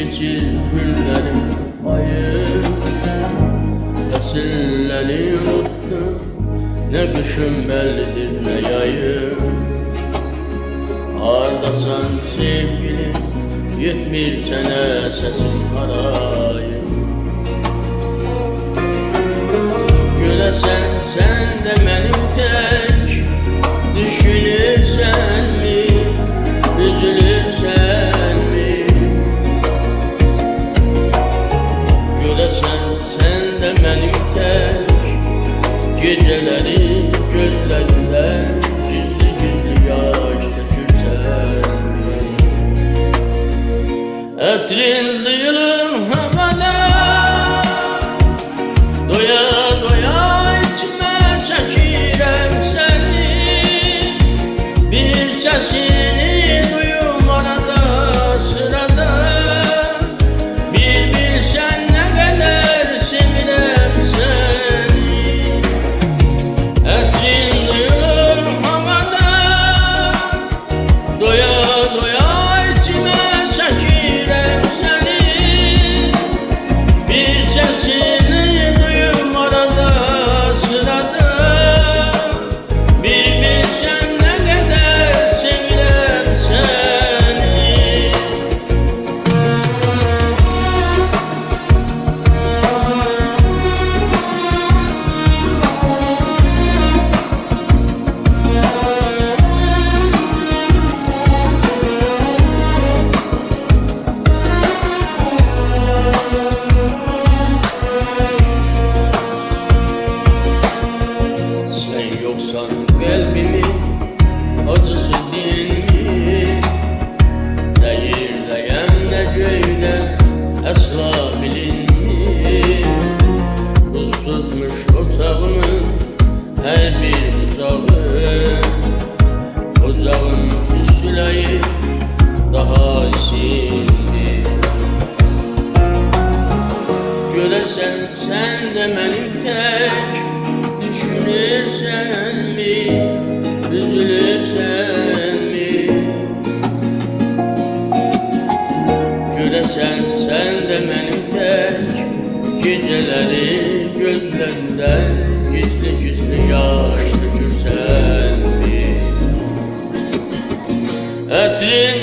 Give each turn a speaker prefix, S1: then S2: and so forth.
S1: geçir günlerim ayım. Fasilleri unuttum, ne kışım bellidir ne yayım. Hardasan sevgilim, yetmir sene sesim harayım. Gülesen sen de benim tek, düşünürsen mi, üzülürsen mi? Gülesen sen de benim tek, geceleri gözlerinden gizli gizli yaş dökürsen mi? Etrin duyulur havada, doya doya içime çekirem seni. Bir sesini duyum arada sırada, bir bilsen ne kadar sevirem seni. Etrin duyulur havada, doya doya içime çekirem seni. Bir sesini duyum arada sırada, bir bilsen ne kadar sevirem seni. Sen yoksan kalbimin acısı değil mi? Zehirleyen ne göğüne asla bilinmi? Buz tutmuş otağımın her bir bucağı, ocağın üstülayı daha sindi. Göresen sen de benim tek, düşünürsen mi, üzülürsen mi? Göresen sen de benim tek, geceleri gözlerinden gizli gizli yaş dökürsen mi? Etrin